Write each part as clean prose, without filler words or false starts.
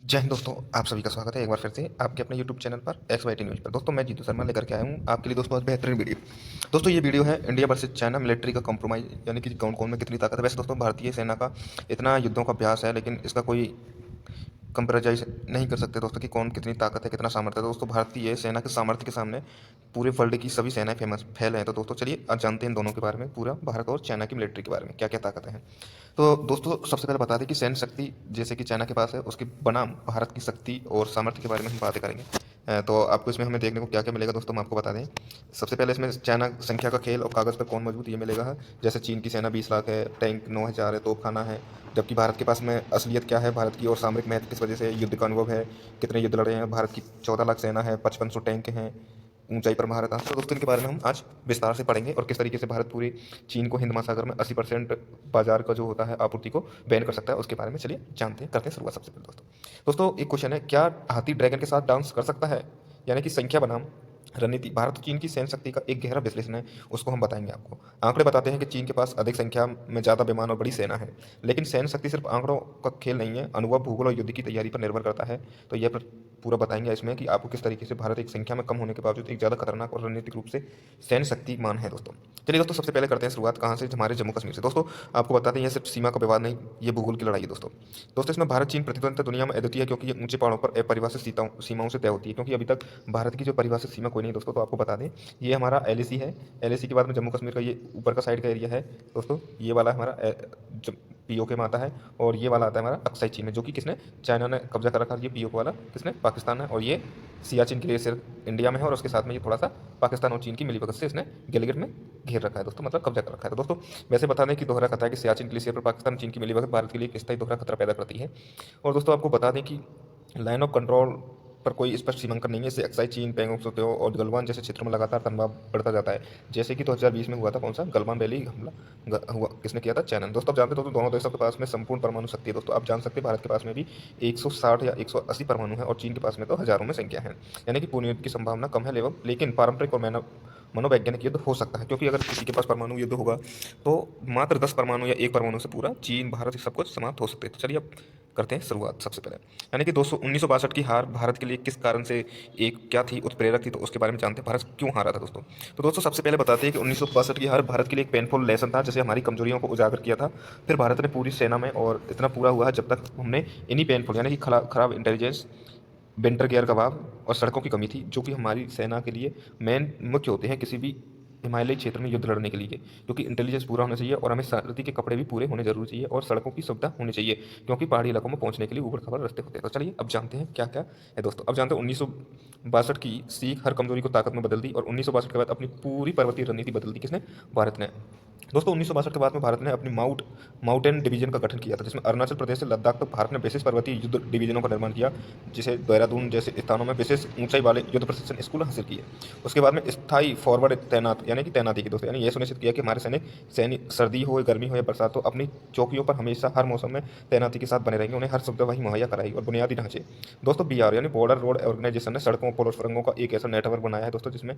जय हिंद दोस्तों, आप सभी का स्वागत है एक बार फिर से आपके अपने यूट्यूब चैनल पर एक्स वाई टी न्यूज़ पर। दोस्तों मैं जीतू शर्मा लेकर के आया हूँ आपके लिए दोस्तों आज बेहतरीन वीडियो। दोस्तों ये वीडियो है इंडिया वर्सेज चाइना मिलिट्री का कॉम्प्रोमाइज़, यानी कि कौन कौन में कितनी ताकत है। वैसे दोस्तों भारतीय सेना का इतना युद्धों का अभ्यास है, लेकिन इसका कोई कंपेराइज नहीं कर सकते दोस्तों कि कौन कितनी ताकत है, कितना सामर्थ्य है। दोस्तों भारतीय सेना के सामर्थ्य के सामने पूरे वर्ल्ड की सभी सेनाएं फेमस फैल हैं। तो दोस्तों चलिए आज जानते हैं इन दोनों के बारे में, पूरा भारत और चाइना की मिलिट्री के बारे में क्या क्या ताकतें हैं। तो दोस्तों सबसे पहले बता दें कि सैन्य शक्ति जैसे कि चाइना के पास है, उसके बनाम भारत की शक्ति और सामर्थ्य के बारे में हम बातें करेंगे। तो आपको इसमें हमें देखने को क्या क्या मिलेगा दोस्तों, हम आपको बता दें। सबसे पहले इसमें चाइना संख्या का खेल और कागज़ पर कौन मजबूत ये मिलेगा है। जैसे चीन की सेना 20 लाख है, टैंक 9,000 है, तोपखाना है। जबकि भारत के पास में असलियत क्या है, भारत की और सामरिक महत्व किस वजह से, युद्ध का अनुभव है, कितने युद्ध लड़े हैं। भारत की 14 लाख सेना है, 5500 टैंक हैं, ऊंचाई पर महारत हासिल। तो दोस्तों इनके बारे में हम आज विस्तार से पढ़ेंगे और किस तरीके से भारत पूरे चीन को हिंद महासागर में 80% बाजार का जो होता है आपूर्ति को बैन कर सकता है, उसके बारे में चलिए जानते हैं, करते हैं शुरुआत। सबसे पहले दोस्तों एक क्वेश्चन है, क्या हाथी ड्रैगन के साथ डांस कर सकता है, यानी कि संख्या बनाम रणनीति। भारत और चीन की सैन्य शक्ति का एक गहरा विश्लेषण है, उसको हम बताएंगे आपको। आंकड़े बताते हैं कि चीन के पास अधिक संख्या में ज़्यादा विमान और बड़ी सेना है, लेकिन सैन्य शक्ति सिर्फ आंकड़ों का खेल नहीं है, अनुभव, भूगोल और युद्ध की तैयारी पर निर्भर करता है। तो यह पूरा बताएंगे इसमें कि आपको किस तरीके से भारत एक संख्या में कम होने के बावजूद एक ज़्यादा खतरनाक और रणनीतिक रूप से सैन्य शक्तिमान है दोस्तों। चलिए दोस्तों सबसे पहले करते हैं शुरुआत कहाँ से, हमारे जम्मू कश्मीर से। दोस्तों आपको बताते हैं यह सिर्फ सीमा का विवाद नहीं, ये भूगोल की लड़ाई है दोस्तों। दोस्तों इसमें भारत चीन प्रतिद्वंद्विता दुनिया में अद्वितीय है, क्योंकि ये ऊंचे पहाड़ों पर अपरिभाषित सीमाओं से तय होती है। क्योंकि अभी तक भारत की जो परिभाषित सीमा कोई नहीं दोस्तों। तो आपको बता दें ये हमारा एलएसी है, एलएसी के बाद में जम्मू कश्मीर का ये ऊपर का साइड का एरिया है दोस्तों। ये वाला हमारा पीओके में आता है, और ये वाला आता है हमारा अक्साई चीन में, जो कि किसने, चाइना ने कब्जा कर रखा है। ये पीओके वाला किसने, पाकिस्तान है। और ये सियाचिन के लिए सिर्फ इंडिया में है, और उसके साथ में ये थोड़ा सा पाकिस्तान और चीन की मिलीभगत से इसने गिलगित में घेर रखा है दोस्तों, मतलब कब्जा कर रखा है। तो दोस्तों वैसे बता दें कि दोहरा खतरा है कि सियाचिन ग्लेशियर पर पाकिस्तान और चीन की मिलीभगत भारत के लिए एक स्थायी दोहरा खतरा पैदा करती है। और दोस्तों आपको बता दें कि लाइन ऑफ कंट्रोल पर कोई स्पष्ट सीमांकन नहीं है। इससे अक्साई चीन, पैंगोंग त्सो और गलवान जैसे क्षेत्रों में लगातार तनाव बढ़ता जाता है। जैसे कि 2020 में हुआ था कौन सा, गलवान वैली हमला हुआ, किसने किया था, चाइना। दोस्तों आप जानते हो दोनों देशों के पास में संपूर्ण परमाणु शक्ति है दोस्तों। आप जान सकते हैं भारत के पास में भी 160 या 180 परमाणु है, और चीन के पास में तो हजारों में संख्या है। यानी कि पूर्ण युद्ध की संभावना कम है, लेकिन पारंपरिक और मनोवैज्ञानिक युद्ध हो सकता है। क्योंकि अगर किसी के पास परमाणु युद्ध होगा तो मात्र 10 परमाणु या एक परमाणु से पूरा चीन, भारत सब कुछ समाप्त हो सकते हैं। तो चलिए अब करते हैं शुरुआत सबसे पहले, यानी कि 1962 की हार भारत के लिए किस कारण से एक क्या थी, उत्प्रेरक थी, तो उसके बारे में जानते हैं, भारत क्यों हारा था दोस्तों। तो दोस्तों सबसे पहले बताते हैं कि 1962 की हार भारत के लिए एक पेनफुल लेसन था, जैसे हमारी कमजोरियों को उजागर किया था। फिर भारत ने पूरी सेना में, और इतना पूरा हुआ है जब तक हमने इन्हीं पेनफुल यानी कि खराब इंटेलिजेंस, विंटर गियर का अभाव और सड़कों की कमी थी, जो कि हमारी सेना के लिए मेन मुख्य होते हैं किसी भी हिमालयी क्षेत्र में युद्ध लड़ने के लिए। क्योंकि इंटेलिजेंस पूरा होना चाहिए, और हमें सर्दी के कपड़े भी पूरे होने जरूरी चाहिए, और सड़कों की सुविधा होनी चाहिए, क्योंकि पहाड़ी इलाकों में पहुंचने के लिए ऊबड़ खाबड़ रास्ते होते हैं। तो चलिए अब जानते हैं क्या क्या है दोस्तों। अब जानते हैं 1962 की सीख हर कमजोरी को ताकत में बदल दी, और 1962 के बाद अपनी पूरी पर्वतीय रणनीति बदल दी किसने, भारत ने। दोस्तों 1962 के बाद में भारत ने अपनी माउंटेन डिवीजन का गठन किया था, जिसमें अरुणाचल प्रदेश से लद्दाख तक भारत ने विशेष पर्वतीय युद्ध डिवीजनों का निर्माण किया, जिसे देहरादून जैसे स्थानों में विशेष ऊंचाई वाले युद्ध प्रशिक्षण स्कूल हासिल किए। उसके बाद में स्थायी फॉरवर्ड तैनात यानी कि तैनाती की दोस्तों, यानी यह सुनिश्चित किया कि हमारे सैनिक सर्दी हो, गर्मी हो या बरसात हो, अपनी चौकियों पर हमेशा हर मौसम में तैनाती के साथ बने रहेंगे। उन्हें हर सुविधा वही मुहैया कराई। और बुनियादी ढांचे दोस्तों, बीआर यानी बॉर्डर रोड ऑर्गेनाइजेशन ने सड़कों, पुलों, सुरंगों का एक ऐसा नेटवर्क बनाया है दोस्तों, जिसमें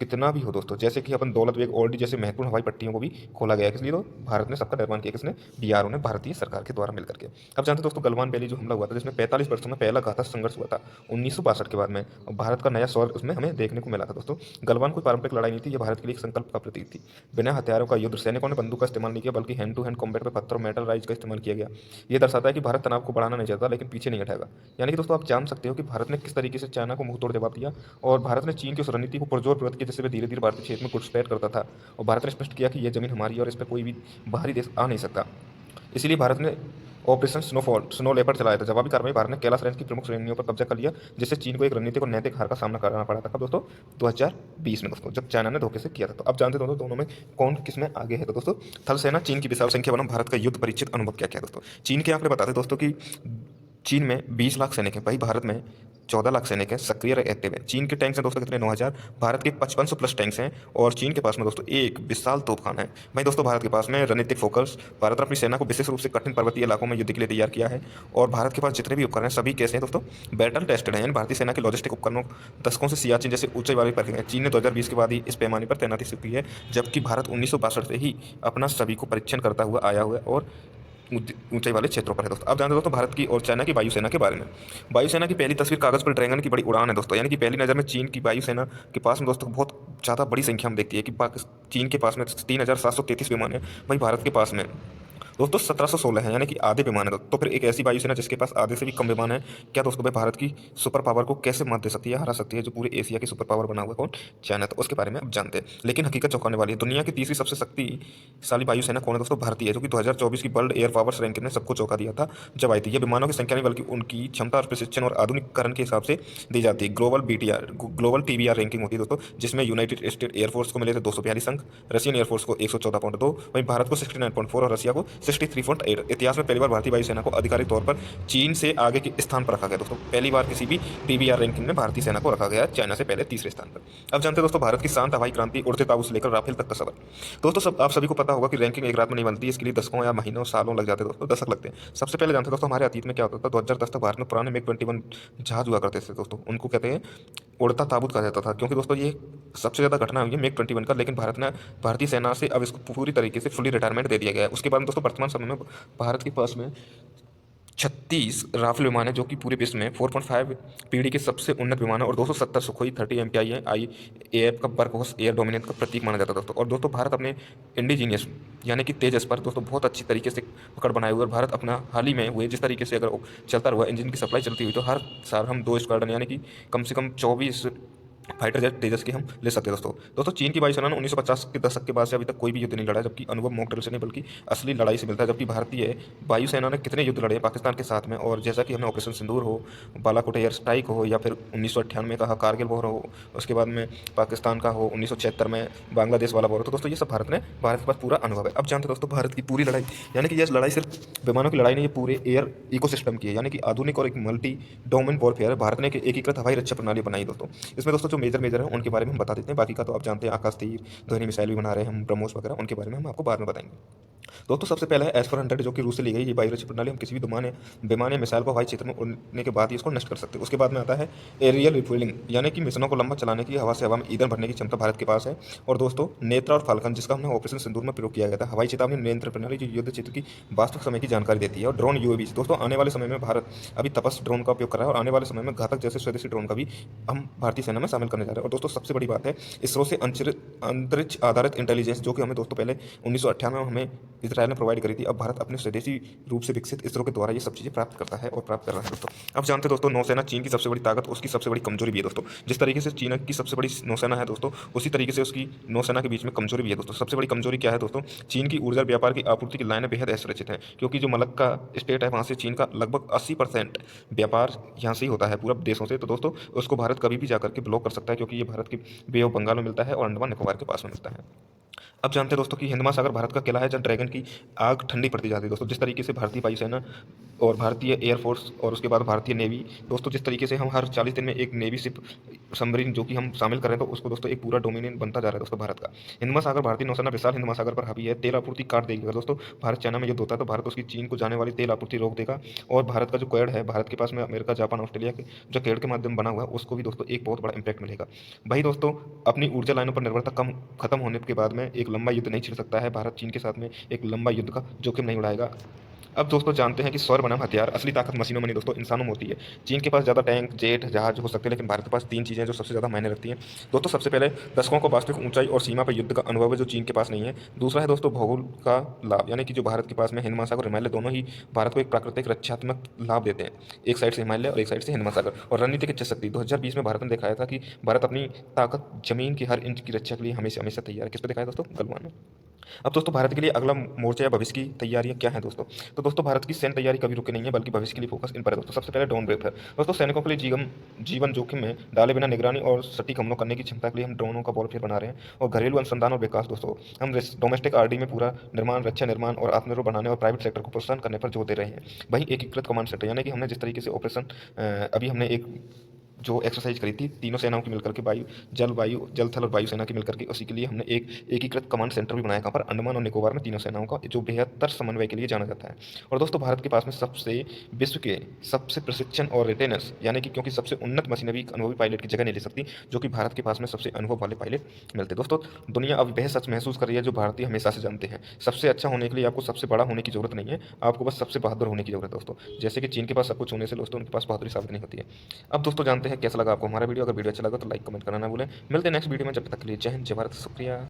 कितना भी हो दोस्तों, जैसे कि अपन दौलत बेग ओल्डी जैसे महत्वपूर्ण हवाई पट्टियों को भी खोला गया है। इसलिए तो भारत ने सबका निर्माण किया, किसने, बीआरओ ने, भारतीय सरकार के द्वारा मिलकर के। अब जानते दोस्तों गलवान वैली जो हमला हुआ था, जिसमें 45 वर्षों में पहला घातक संघर्ष हुआ था 1962 के बाद में, और भारत का नया स्वर्ग उसमें हमें देखने को मिला था दोस्तों। गलवान कोई पारंपरिक लड़ाई नहीं थी, यह भारत के लिए एक संकल्प का प्रतीक थी। बिना हथियारों का युद्ध, सैनिकों ने बंदूक का इस्तेमाल नहीं किया, बल्कि हैंड टू हैंड कॉम्बैट में पत्थर और मेटल राइज का इस्तेमाल किया गया। यह दर्शाता है कि भारत तनाव को बढ़ाना नहीं चाहता, लेकिन पीछे नहीं हटेगा। यानी कि दोस्तों आप जान सकते हो कि भारत ने किस तरीके से चाइना को मुंह तोड़ जवाब दिया, और भारत ने चीन की उस रणनीति को पुरजोर विरोध किया, जिससे वे धीरे धीरे भारतीय क्षेत्र में घुसपैठ करता था। और भारत ने स्पष्ट किया कि यह जमीन हमारी है, और इस पर कोई भी बाहरी देश आ नहीं सकता। इसीलिए भारत ने ऑपरेशन स्नो लेपर्ड चलाया था। जवाबी कार्रवाई भारत ने कैलाश रेंज की प्रमुख श्रेणियों पर कब्जा कर लिया, जिससे चीन को एक रणनीतिक और नैतिक हार का सामना करना पड़ा था दोस्तों 2020 में दोस्तों, जब चाइना ने धोखे से किया था। तो अब जानते दोनों में कौन किस में आगे है। तो दोस्तों थल सेना, चीन की विशाल संख्या बनाम भारत का युद्ध परिचित अनुभव क्या क्या है दोस्तों। चीन के आंकड़े बताते दोस्तों कि चीन में 20 लाख सैनिक हैं, भाई भारत में 14 लाख सैनिक हैं, सक्रिय एक्टिव है। चीन के टैंक्स हैं दोस्तों कितने, 9,000। भारत के 5500 प्लस टैंक्स हैं, और चीन के पास में दोस्तों एक विशाल तोपखाना है। भाई दोस्तों भारत के पास में रणनीतिक फोकस, भारत ने अपनी सेना को विशेष रूप से कठिन पर्वतीय इलाकों में युद्ध के लिए तैयार किया है। और भारत के पास जितने भी उपकरण हैं सभी कैसे हैं दोस्तों, बैटल टेस्टेड हैं। यानी भारतीय सेना के लॉजिस्टिक उपकरणों दशकों से सियाचिन जैसे ऊंचाई वाले पर हैं। चीन ने 2020 के बाद ही इस पैमाने पर तैनाती शुरू की है, जबकि भारत 1962 से ही अपना सभी को परीक्षण करता हुआ आया हुआ है, और ऊंचाई वाले क्षेत्रों पर है दोस्तों। अब जानते हैं दोस्तों भारत की और चाइना की वायुसेना के बारे में। वायुसेना की पहली तस्वीर कागज पर ड्रैगन की बड़ी उड़ान है दोस्तों, यानी कि पहली नज़र में चीन की वायुसेना के पास में दोस्तों बहुत ज़्यादा बड़ी संख्या में देखती है कि चीन के पास में 3733 विमान है, वहीं भारत के पास में दोस्तों 1716 है, यानी कि आधे विमान है। तो फिर एक ऐसी वायुसेना जिसके पास आधे से भी कम विमान है, क्या दोस्तों भाई भारत की सुपर पावर को कैसे मात दे सकती है, हरा सकती है, जो पूरे एशिया की सुपर पावर बना हुआ है कौन, चाइना। तो उसके बारे में अब जानते हैं। लेकिन हकीकत चौंकाने वाली है, दुनिया की तीसरी सबसे शक्तिशाली वायुसेना कौन है दोस्तों, भारतीय है, जो कि 2024 की वर्ल्ड एयर पावर्स रैंकिंग ने सबको चौंका दिया था जब आई थी। ये विमानों की संख्या नहीं बल्कि उनकी क्षमता और प्रशिक्षण और आधुनिकीकरण के हिसाब से दी जाती है। ग्लोबल टीबीआर रैंकिंग होती है दोस्तों, जिसमें यूनाइटेड स्टेट एयरफोर्स को मिले थे 242 अंक, रशियन एयरफोर्स को 114.2, वहीं भारत को 69.4 और रशिया को 63.8। इतिहास में पहली बार भारतीय वायुसेना को आधिकारिक तौर पर चीन से आगे के स्थान पर रखा गया दोस्तों। पहली बार किसी भी टीबीआर रैंकिंग में भारतीय सेना को रखा गया, चाइना से पहले तीसरे स्थान पर। अब जानते हैं दोस्तों भारत की शांत हवाई क्रांति, उड़ते ताबूत से लेकर राफेल तक का सफर। दोस्तों आप सभी को पता होगा कि रैंकिंग एक रात में नहीं बनती, इसके लिए दशकों या महीनों सालों लग जाते हैं दोस्तों, दशक लगते हैं। सबसे पहले जानते हैं दोस्तों हमारे अतीत में क्या होता था। 2010 तक भारत में पुराने MiG-21 जहाज हुआ करते थे दोस्तों, उनको कहते हैं उड़ता ताबूत कहा जाता था, क्योंकि दोस्तों ये सबसे ज़्यादा घटना हुई है MiG-21 का। लेकिन भारतीय सेना से अब इसको पूरी तरीके से फुली रिटायरमेंट दे दिया गया है। उसके बाद दोस्तों वर्तमान समय में भारत के पास में 36 राफेल विमान है, जो कि पूरे विश्व में 4.5 पीढ़ी के सबसे उन्नत विमान है, और 270 सुखोई 30 MPI है IAF का वर्कहॉर्स एयर डोमिनेंस का प्रतीक माना जाता है दोस्तों। और दोस्तों भारत अपने इंडिजीनियस यानी कि तेजस पर दोस्तों बहुत अच्छी तरीके से पकड़ बनाए हुए। और भारत अपना हाल ही में हुए जिस तरीके से अगर चलता रहा इंजन की सप्लाई चलती हुई, तो हर साल हम 2 स्क्वाड्रन यानी कि कम से कम 24 फाइटर जेट तेजस के हम ले सकते हैं दोस्तों चीन की वायुसेना ने 1950 के दशक के बाद से अभी तक कोई भी युद्ध नहीं लड़ा, जबकि अनुभव मॉक ड्रिल से नहीं बल्कि असली लड़ाई से मिलता है। जबकि भारतीय वायुसेना ने कितने युद्ध लड़े हैं पाकिस्तान के साथ में, और जैसा कि हमें ऑपरेशन सिंदूर हो, बालाकोट एयर स्ट्राइक हो, या फिर 1998 का कारगिल वॉर हो, उसके बाद में पाकिस्तान का हो 1976 में बांग्लादेश वाला वॉर हो, तो दोस्तों ये सब भारत के पास पूरा अनुभव है। अब जानते हैं दोस्तों भारत की पूरी लड़ाई, यानी कि यह लड़ाई सिर्फ विमानों की लड़ाई नहीं, ये पूरे एयर इकोसिस्टम की है, यानी कि आधुनिक और एक मल्टी डोमेन वॉरफेयर है। भारत ने एक एकीकृत हवाई रक्षा प्रणाली बनाई दोस्तों। इसमें दोस्तों जो मेजर है उनके बारे में हम बता देते हैं, बाकी का तो आप जानते हैं। आकाश तीर ध्वनि मिसाइल भी बना रहे हैं हम, ब्रह्मोस वगैरह, उनके बारे में हम आपको बाद में बताएंगे। दोस्तों सबसे पहला है S-400, जो कि रूस से ली गई ये वायु रक्षा प्रणाली। हम किसी भी विमान या मिसाइल को हवाई क्षेत्र में उड़ने के बाद ही इसको नष्ट कर सकते हैं। उसके बाद में आता है एरियल रिफ्यूलिंग, यानी कि मिशनों को लंबा चलाने की हवा से हवा में ईंधन भरने की क्षमता भारत के पास है। और दोस्तों नेत्रा और फाल्कन, जिसका हमने ऑपरेशन सिंदूर में प्रयोग किया गया था, हवाई चेतावनी नियंत्रण प्रणाली, जो युद्ध क्षेत्र की वास्तविक समय की जानकारी देती है। और ड्रोन UAV दोस्तों आने वाले समय में भारत अभी तपस ड्रोन का उपयोग कर रहा है, और आने वाले समय में घातक जैसे स्वदेशी ड्रोन का भी हम भारतीय सेना में शामिल करने जा रहे हैं। और दोस्तों सबसे बड़ी बात है इसरो से अंतरिक्ष आधारित इंटेलिजेंस, जो कि हमें दोस्तों पहले 1998 में हमें इसराइल ने प्रोवाइड करी थी। अब भारत अपने स्वदेशी रूप से विकसित इसरो के द्वारा ये सब चीज़ें प्राप्त करता है और प्राप्त कर रहा है दोस्तों। अब जानते हैं दोस्तों नौसेना चीन की सबसे बड़ी ताकत, उसकी सबसे बड़ी कमजोरी भी है दोस्तों। जिस तरीके से चीन की सबसे बड़ी नौसेना है दोस्तों, उसी तरीके से उसकी नौसेना के बीच में कमजोरी भी है दोस्तों। सबसे बड़ी कमजोरी क्या है दोस्तों, चीन की ऊर्जा व्यापार की आपूर्ति की लाइनें बेहद असुरक्षित हैं, क्योंकि जो मलक्का स्टेट है वहाँ से चीन का लगभग 80% व्यापार यहाँ से ही होता है पूरब देशों से। तो दोस्तों उसको भारत कभी भी जाकर के ब्लॉक कर सकता है, क्योंकि ये भारत के बे ऑफ बंगाल में मिलता है और अंडमान निकोबार के पास में मिलता है। अब जानते हैं दोस्तों कि हिंद महासागर भारत का किला है, जहाँ ड्रैगन की आग ठंडी पड़ती जाती है दोस्तों। जिस तरीके से भारतीय वायुसेना और भारतीय एयरफोर्स और उसके बाद भारतीय नेवी दोस्तों, जिस तरीके से हम हर 40 दिन में एक नेवी शिप सबमरीन जो कि हम शामिल कर रहे हैं, तो उसको दोस्तों एक पूरा डोमिनियन बनता जा रहा है दोस्तों भारत का। हिंद महासागर भारतीय नौसेना विशाल हिंद महासागर पर हावी है, तेल आपूर्ति काट देगी। अगर दोस्तों भारत चाइना में युद्ध होता है तो भारत उसकी चीन को जाने वाली तेल आपूर्ति रोक देगा। और भारत का जो क्वेड है, भारत के पास में अमेरिका जापान ऑस्ट्रेलिया के जो क्वेड के माध्यम बना हुआ है, उसको भी दोस्तों एक बहुत बड़ा इंपैक्ट मिलेगा। भाई दोस्तों अपनी ऊर्जा लाइनों पर निर्भरता खत्म होने के बाद में एक लंबा युद्ध नहीं छिड़ सकता है। भारत चीन के साथ में एक लंबा युद्ध का जोखिम नहीं उड़ाएगा। अब दोस्तों जानते हैं कि सौर बनाम हथियार, असली ताकत मशीनों में नहीं दोस्तों इंसानों में होती है। चीन के पास ज़्यादा टैंक जेट जहाज हो सकते हैं, लेकिन भारत के पास 3 चीज़ें जो सबसे ज़्यादा मायने रखती हैं दोस्तों। सबसे पहले दशकों को वास्तविक ऊंचाई और सीमा पर युद्ध का अनुभव है, जो चीन के पास नहीं है। दूसरा है दोस्तों भूगोल का लाभ, यानी कि जो भारत के पास में हिंद महासागर और हिमालय दोनों ही भारत को एक प्राकृतिक रक्षात्मक लाभ देते हैं, एक साइड से हिमालय और एक साइड से हिंद महासागर। और रणनीतिक इच्छा शक्ति, 2020 में भारत ने दिखाया था कि भारत अपनी ताकत जमीन की हर इंच की रक्षा के लिए हमेशा हमेशा तैयार है। किस पर दिखाया दोस्तों, गलवान में। अब दोस्तों भारत के लिए अगला मोर्चा या भविष्य की तैयारियां क्या है दोस्तों, तो दोस्तों भारत की सैन्य तैयारी कभी रुके नहीं है, बल्कि भविष्य के लिए फोकस इन पर है दोस्तों। सबसे पहले ड्रोन ब्रेक है दोस्तों, सैनिकों के लिए जीवन जोखिम में डाले बिना निगरानी और सटीक हमलों करने की क्षमता के लिए हम ड्रोनों का वॉरफेयर बना रहे हैं। और घरेलू अनुसंधान और विकास दोस्तों, हम डोमेस्टिक RD में पूरा निर्माण, रक्षा निर्माण और आत्मनिर्भर बनाने और प्राइवेट सेक्टर को प्रोत्साहन करने पर जोर दे रहे हैं। वहीं एकीकृत कमांड सेंटर, यानी कि हमने जिस तरीके से ऑपरेशन अभी हमने एक जो एक्सरसाइज करी थी तीनों सेनाओं की मिलकर के, जल थल और वायु सेना की मिलकर के, उसी के लिए हमने एक एकीकृत कमांड सेंटर भी बनाया, कहाँ पर, अंडमान और निकोबार में, तीनों सेनाओं का, जो बेहतर समन्वय के लिए जाना जाता है। और दोस्तों भारत के पास में विश्व के सबसे प्रशिक्षण और रिटेनर्स, यानी कि क्योंकि सबसे उन्नत मशीनरी अनुभवी पायलट की जगह नहीं ले सकती, जो कि भारत के पास में सबसे अनुभव वाले पायलट मिलते। दोस्तों दुनिया अब वह सच महसूस कर रही है जो भारतीय हमेशा से जानते हैं, सबसे अच्छा होने के लिए आपको सबसे बड़ा होने की जरूरत नहीं है, आपको बस सबसे बहादुर होने की जरूरत है दोस्तों। जैसे कि चीन के पास सब कुछ होने से दोस्तों उनके पास बहादुरी साबित नहीं होती है। अब दोस्तों जानते हैं कैसा लगा आपको हमारा वीडियो। अगर वीडियो अच्छा लगा तो लाइक कमेंट करना ना भूलें। मिलते हैं नेक्स्ट वीडियो में, जब तक के लिए जय हिंद, जय भारत, शुक्रिया।